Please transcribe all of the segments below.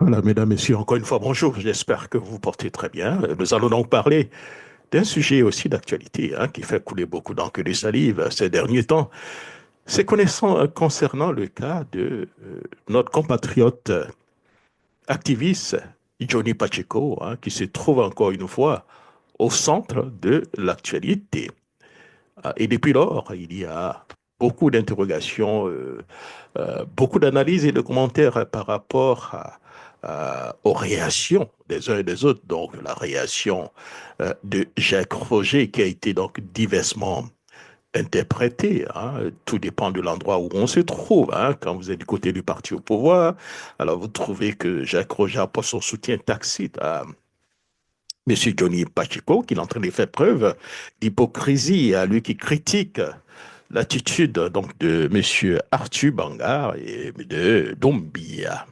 Voilà, mesdames, messieurs, encore une fois, bonjour. J'espère que vous vous portez très bien. Nous allons donc parler d'un sujet aussi d'actualité qui fait couler beaucoup d'encre et de salive ces derniers temps. C'est concernant le cas de notre compatriote activiste Johnny Pacheco, qui se trouve encore une fois au centre de l'actualité. Et depuis lors, il y a beaucoup d'interrogations, beaucoup d'analyses et de commentaires par rapport aux réactions des uns et des autres. Donc, la réaction de Jacques Roger qui a été donc diversement interprétée. Tout dépend de l'endroit où on se trouve. Quand vous êtes du côté du parti au pouvoir, alors vous trouvez que Jacques Roger apporte son soutien tacite à Monsieur Johnny Pacheco, qui est en train de faire preuve d'hypocrisie, à lui qui critique l'attitude donc de Monsieur Arthur Bangar et de Dombia.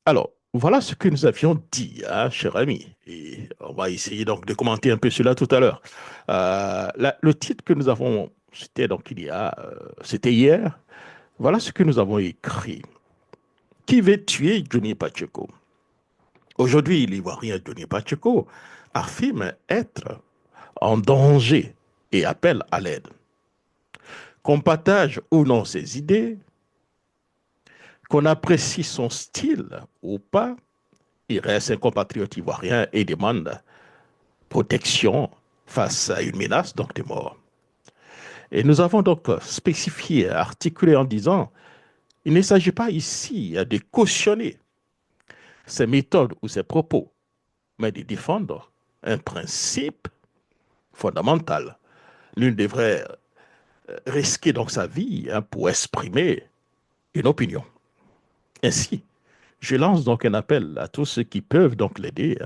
Alors, voilà ce que nous avions dit, cher ami. Et on va essayer donc de commenter un peu cela tout à l'heure. Le titre que nous avons, c'était hier. Voilà ce que nous avons écrit. Qui veut tuer Johnny Pacheco? Aujourd'hui, l'Ivoirien Johnny Pacheco affirme être en danger et appelle à l'aide. Qu'on partage ou non ses idées, qu'on apprécie son style ou pas, il reste un compatriote ivoirien et demande protection face à une menace donc de mort. Et nous avons donc spécifié, articulé en disant, il ne s'agit pas ici de cautionner ses méthodes ou ses propos, mais de défendre un principe fondamental. L'une devrait risquer donc sa vie pour exprimer une opinion. Ainsi, je lance donc un appel à tous ceux qui peuvent donc l'aider,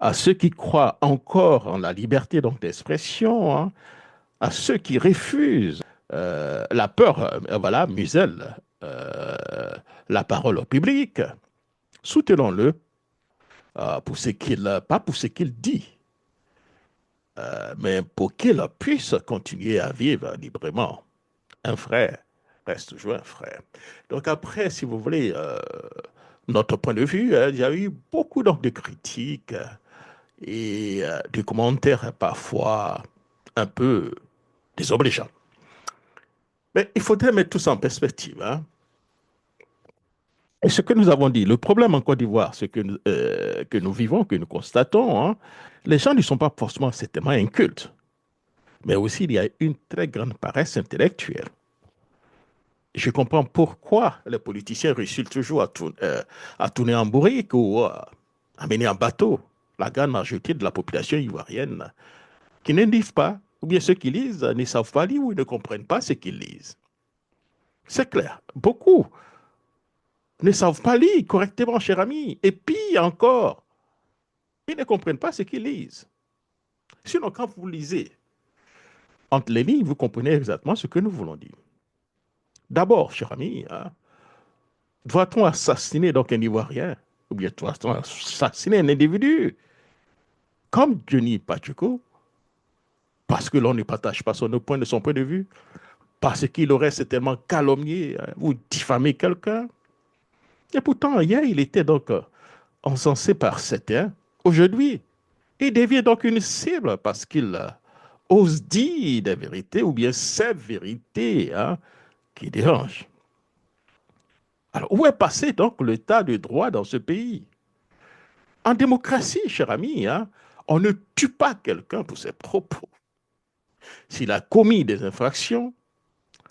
à ceux qui croient encore en la liberté donc d'expression, à ceux qui refusent la peur, voilà, muselle la parole au public. Soutenons-le pour ce qu'il, pas pour ce qu'il dit, mais pour qu'il puisse continuer à vivre librement. Un frère reste toujours un frère. Donc après, si vous voulez, notre point de vue, il y a eu beaucoup donc, de critiques et de commentaires parfois un peu désobligeants. Mais il faudrait mettre tout ça en perspective. Et ce que nous avons dit, le problème en Côte d'Ivoire, ce que nous vivons, que nous constatons, les gens ne sont pas forcément certainement incultes, mais aussi il y a une très grande paresse intellectuelle. Je comprends pourquoi les politiciens réussissent toujours à tourner en bourrique ou à mener en bateau la grande majorité de la population ivoirienne qui ne lisent pas, ou bien ceux qui lisent ne savent pas lire ou ne comprennent pas ce qu'ils lisent. C'est clair. Beaucoup ne savent pas lire correctement, cher ami. Et pire encore, ils ne comprennent pas ce qu'ils lisent. Sinon, quand vous lisez entre les lignes, vous comprenez exactement ce que nous voulons dire. D'abord, cher ami, doit-on assassiner donc un Ivoirien ou bien doit-on assassiner un individu comme Johnny Pacheco parce que l'on ne partage pas son point de vue, parce qu'il aurait certainement calomnié ou diffamé quelqu'un? Et pourtant, hier, il était donc encensé par certains. Aujourd'hui, il devient donc une cible parce qu'il ose dire des vérités ou bien ces vérités qui dérangent. Alors, où est passé donc l'état de droit dans ce pays? En démocratie, cher ami, on ne tue pas quelqu'un pour ses propos. S'il a commis des infractions,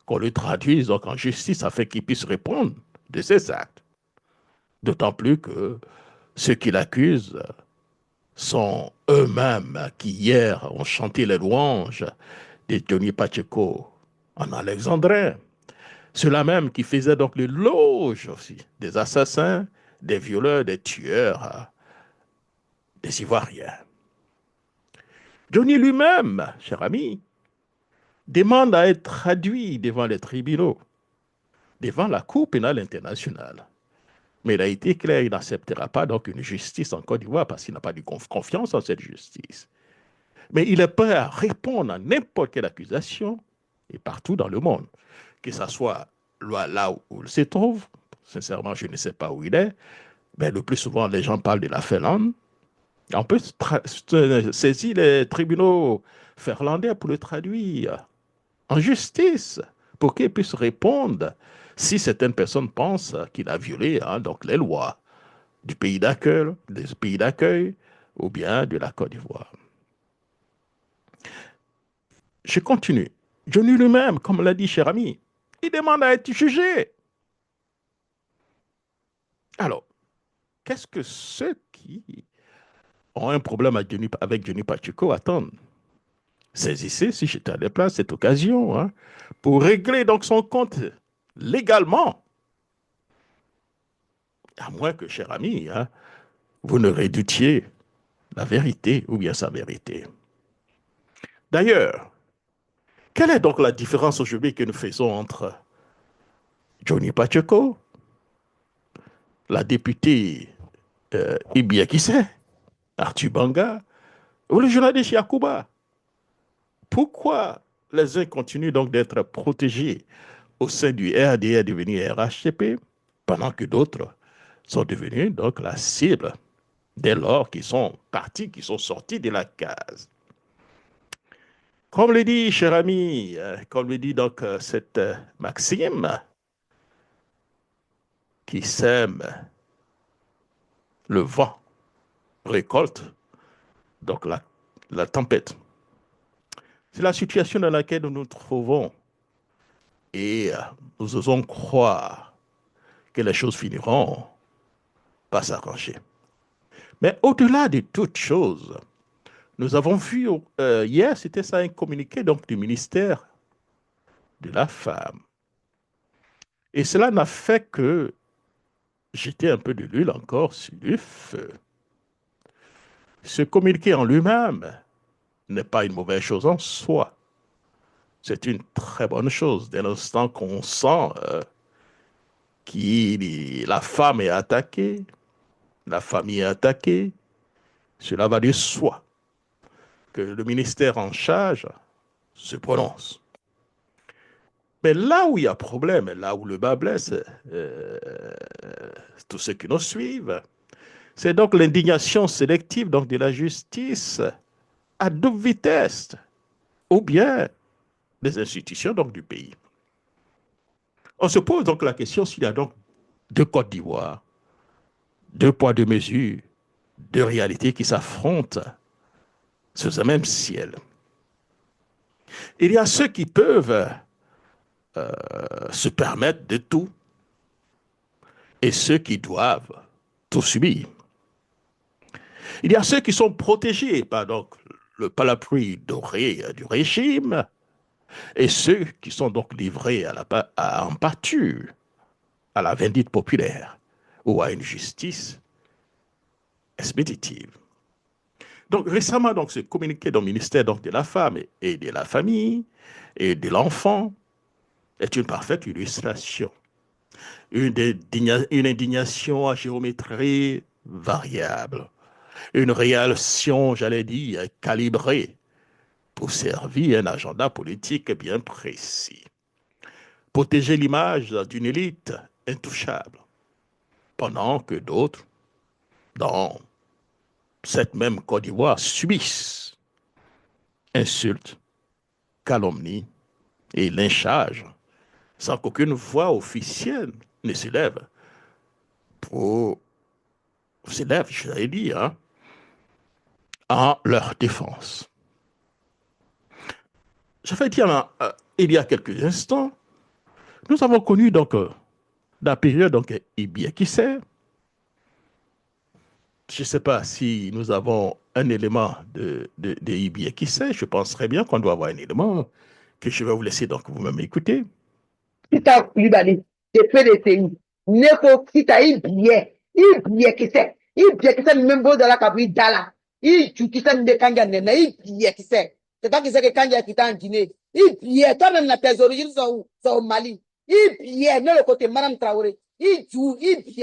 qu'on le traduise donc en justice afin qu'il puisse répondre de ses actes. D'autant plus que ceux qui l'accusent sont eux-mêmes qui hier ont chanté les louanges de Johnny Pacheco en Alexandrin. Ceux-là même qui faisaient donc l'éloge aussi des assassins, des violeurs, des tueurs, des Ivoiriens. Johnny lui-même, cher ami, demande à être traduit devant les tribunaux, devant la Cour pénale internationale. Mais il a été clair, il n'acceptera pas donc une justice en Côte d'Ivoire parce qu'il n'a pas de confiance en cette justice. Mais il est prêt à répondre à n'importe quelle accusation et partout dans le monde, que ce soit là où il se trouve, Sincèrement, je ne sais pas où il est. Mais le plus souvent, les gens parlent de la Finlande. On peut saisir les tribunaux finlandais pour le traduire en justice, pour qu'ils puissent répondre si certaines personnes pensent qu'il a violé donc les lois du pays d'accueil, des pays d'accueil ou bien de la Côte d'Ivoire. Je continue. Johnny lui-même, comme l'a dit cher ami, il demande à être jugé. Alors, qu'est-ce que ceux qui ont un problème avec Johnny Pacheco attendent? Saisissez, si j'étais à la place, cette occasion pour régler donc son compte légalement. À moins que, cher ami, vous ne redoutiez la vérité ou bien sa vérité. D'ailleurs, quelle est donc la différence aujourd'hui que nous faisons entre Johnny Pacheco, la députée Ibia Kissé, Arthur Banga ou le journaliste Yakuba? Pourquoi les uns continuent donc d'être protégés au sein du RDR devenu RHCP pendant que d'autres sont devenus donc la cible dès lors qu'ils sont partis, qu'ils sont sortis de la case? Comme le dit, cher ami, comme le dit donc cette maxime, qui sème le vent récolte donc la tempête. C'est la situation dans laquelle nous nous trouvons et nous osons croire que les choses finiront par s'arranger. Mais au-delà de toute chose, nous avons vu hier, c'était ça un communiqué donc du ministère de la Femme. Et cela n'a fait que jeter un peu de l'huile encore sur le feu. Ce communiqué en lui-même n'est pas une mauvaise chose en soi. C'est une très bonne chose dès l'instant qu'on sent que la femme est attaquée, la famille est attaquée. Cela va de soi que le ministère en charge se prononce. Mais là où il y a problème, là où le bas blesse, euh, tous ceux qui nous suivent, c'est donc l'indignation sélective donc, de la justice à double vitesse, ou bien des institutions donc, du pays. On se pose donc la question s'il y a donc deux Côte d'Ivoire, deux poids, deux mesures, deux réalités qui s'affrontent sous un même ciel. Il y a ceux qui peuvent se permettre de tout et ceux qui doivent tout subir. Il y a ceux qui sont protégés par donc, le parapluie doré du régime et ceux qui sont donc livrés en pâture à la vindicte populaire ou à une justice expéditive. Donc récemment, donc, ce communiqué du ministère donc, de la Femme et de la Famille et de l'Enfant est une parfaite illustration. Une indignation à géométrie variable. Une réaction, j'allais dire, calibrée pour servir un agenda politique bien précis. Protéger l'image d'une élite intouchable, pendant que d'autres, dans cette même Côte d'Ivoire, subissent insultes, calomnies et lynchages sans qu'aucune voix officielle ne s'élève je vais dire, en leur défense. Je vais dire, il y a quelques instants, nous avons connu donc la période donc Ibia qui sait. Je ne sais pas si nous avons un élément de Ibia qui sait. Je penserais bien qu'on doit avoir un élément que je vais vous laisser donc vous-même écouter. Kita Koulibaly, de PDCI, Neko Kita Ibie Kise membo de la Kabri Dala, tu Kise Ndekanga Nene, Ibie Kise, c'est pas Kise Kanga qui t'a en Guinée, Ibie, toi-même tes origines sont au Mali, Ibie, non le côté Madame Traoré, Ibie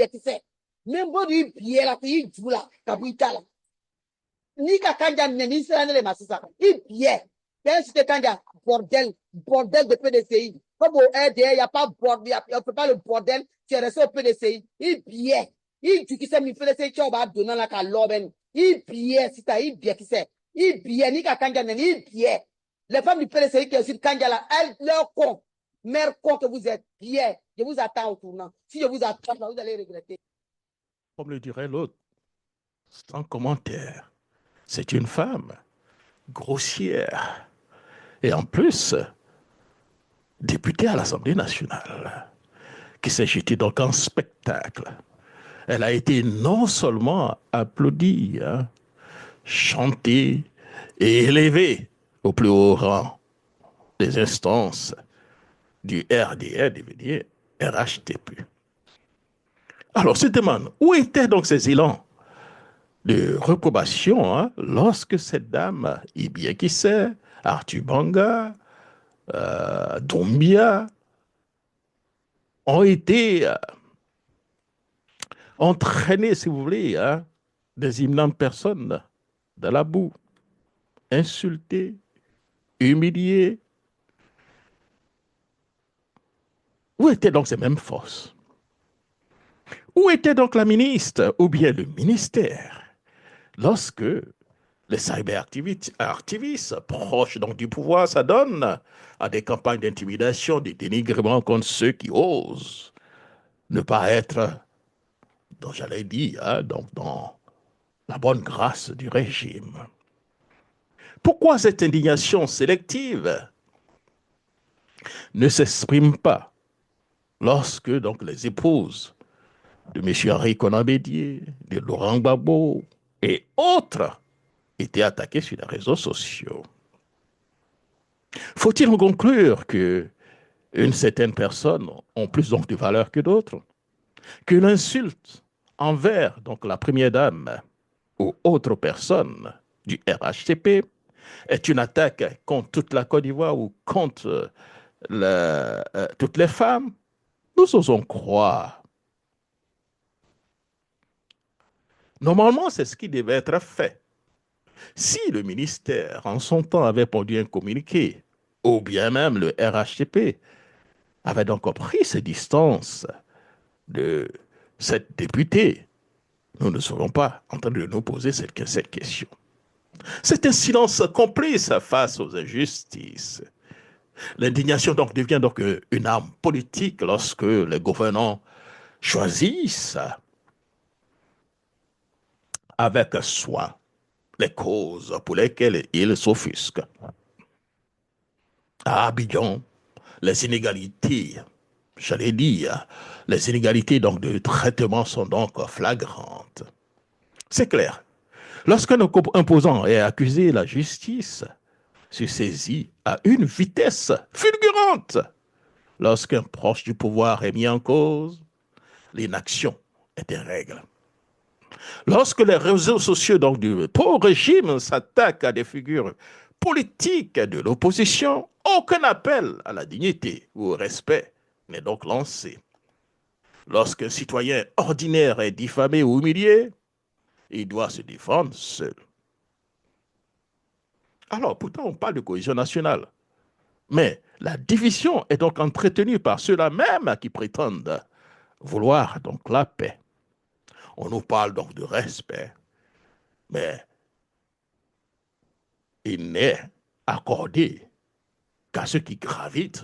Kise, membo du Ibie la fille du la Kabri Dala, ni Kanga Nene, ni Sérane le Massissa, Ibie, c'est Kanga, bordel de PDCI. Comme au RDR, il n'y a pas bordel, on ne peut pas le bordel, tu es resté au PDCI, il biait. Tu qui s'est mis PDCI, tu vas donner la caloben. Il biait, si t'as, il biait qui c'est. Il biait, ni qu'à Kanganen, il biait. Les femmes du PDCI qui sont sur Kangala, elles, leur con, mère con que vous êtes, biais. Je vous attends au tournant. Si je vous attends, vous allez regretter. Comme le dirait l'autre, sans commentaire. C'est une femme grossière. Et en plus, députée à l'Assemblée nationale, qui s'est jetée donc en spectacle. Elle a été non seulement applaudie, hein, chantée et élevée au plus haut rang des instances du RDR devenir RHTP. Alors, se demande, où étaient donc ces élans de reprobation hein, lorsque cette dame, Ibia Kissé, Arthur Banga, Doumbia, ont été entraînés, si vous voulez, hein, des immenses personnes dans la boue, insultées, humiliées. Où étaient donc ces mêmes forces? Où était donc la ministre ou bien le ministère lorsque les cyber-activistes proches donc du pouvoir s'adonnent à des campagnes d'intimidation, de dénigrement contre ceux qui osent ne pas être, dont j'allais dire, hein, donc dans la bonne grâce du régime? Pourquoi cette indignation sélective ne s'exprime pas lorsque donc les épouses de M. Henri Conan Bédier, de Laurent Gbagbo et autres étaient attaquées sur les réseaux sociaux? Faut-il en conclure que une certaine personne ont plus donc de valeur que d'autres, que l'insulte envers donc la première dame ou autre personne du RHTP est une attaque contre toute la Côte d'Ivoire ou contre toutes les femmes? Nous osons croire. Normalement, c'est ce qui devait être fait. Si le ministère, en son temps, avait pondu un communiqué, ou bien même le RHTP, avait donc pris ses distances de cette députée, nous ne serions pas en train de nous poser cette question. C'est un silence complice face aux injustices. L'indignation donc devient donc une arme politique lorsque les gouvernants choisissent avec soin les causes pour lesquelles ils s'offusquent. À Abidjan, les inégalités, j'allais dire, les inégalités donc de traitement sont donc flagrantes. C'est clair. Lorsqu'un imposant est accusé, la justice se saisit à une vitesse fulgurante. Lorsqu'un proche du pouvoir est mis en cause, l'inaction est en règle. Lorsque les réseaux sociaux donc, du pro-régime s'attaquent à des figures politiques de l'opposition, aucun appel à la dignité ou au respect n'est donc lancé. Lorsqu'un citoyen ordinaire est diffamé ou humilié, il doit se défendre seul. Alors, pourtant, on parle de cohésion nationale. Mais la division est donc entretenue par ceux-là même qui prétendent vouloir donc la paix. On nous parle donc de respect, mais il n'est accordé qu'à ceux qui gravitent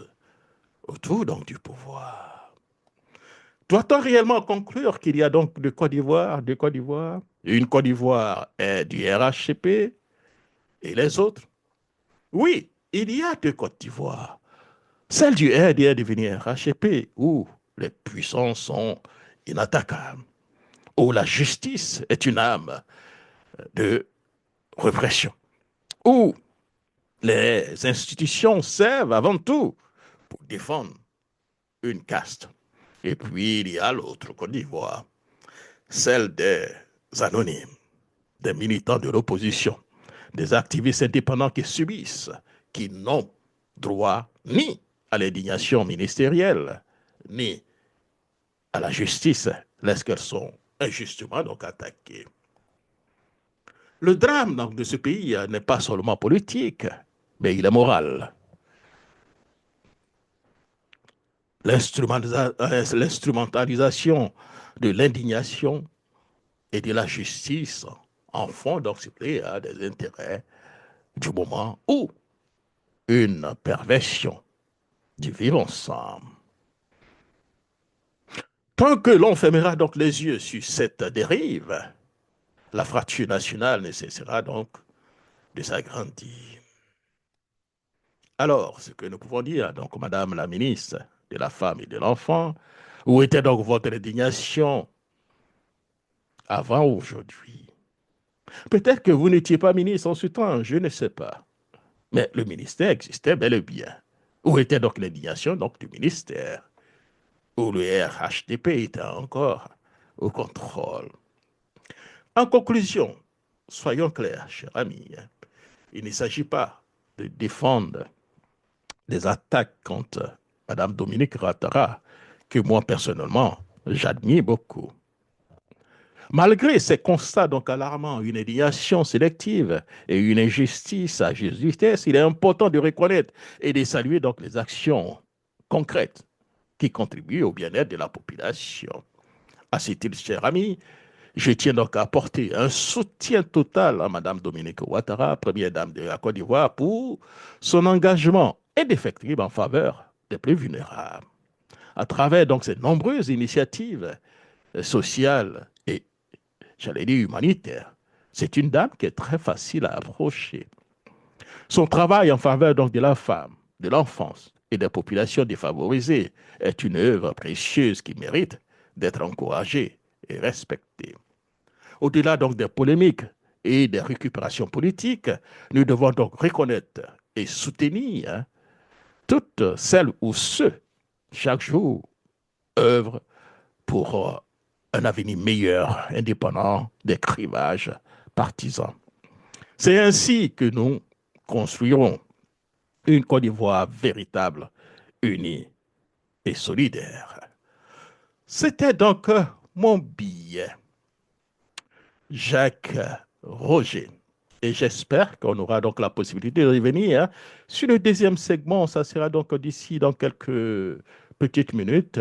autour donc du pouvoir. Doit-on réellement conclure qu'il y a donc deux Côte d'Ivoire, une Côte d'Ivoire est du RHCP et les autres? Oui, il y a deux Côte d'Ivoire. Celle du RDR devenue RHCP, où les puissants sont inattaquables, où la justice est une arme de répression, où les institutions servent avant tout pour défendre une caste. Et puis il y a l'autre Côte d'Ivoire, celle des anonymes, des militants de l'opposition, des activistes indépendants qui subissent, qui n'ont droit ni à l'indignation ministérielle, ni à la justice, lorsqu'elles sont injustement donc attaquées. Le drame donc, de ce pays n'est pas seulement politique, mais il est moral. l'instrumentalisation de l'indignation et de la justice en font donc suppléer à des intérêts du moment ou une perversion du vivre ensemble. Tant que l'on fermera donc les yeux sur cette dérive, la fracture nationale ne cessera donc de s'agrandir. Alors, ce que nous pouvons dire, donc, Madame la ministre de la Femme et de l'Enfant, où était donc votre indignation avant aujourd'hui? Peut-être que vous n'étiez pas ministre en ce temps, je ne sais pas. Mais le ministère existait bel et bien. Où était donc l'indignation donc, du ministère? Où le RHDP était encore au contrôle. En conclusion, soyons clairs, chers amis, il ne s'agit pas de défendre des attaques contre Mme Dominique Rattara, que moi personnellement, j'admire beaucoup. Malgré ces constats donc alarmants, une indignation sélective et une injustice à juste vitesse, il est important de reconnaître et de saluer donc les actions concrètes qui contribuent au bien-être de la population. À ce titre, chers amis, je tiens donc à apporter un soutien total à Mme Dominique Ouattara, première dame de la Côte d'Ivoire, pour son engagement indéfectible en faveur des plus vulnérables. À travers donc ces nombreuses initiatives sociales et, j'allais dire, humanitaires, c'est une dame qui est très facile à approcher. Son travail en faveur donc de la femme, de l'enfance et des populations défavorisées est une œuvre précieuse qui mérite d'être encouragée et respectée. Au-delà donc des polémiques et des récupérations politiques, nous devons donc reconnaître et soutenir toutes celles ou ceux, chaque jour, œuvrent pour un avenir meilleur, indépendant des clivages partisans. C'est ainsi que nous construirons une Côte d'Ivoire véritable, unie et solidaire. C'était donc mon billet. Jacques Roger. Et j'espère qu'on aura donc la possibilité de revenir sur le deuxième segment. Ça sera donc d'ici dans quelques petites minutes.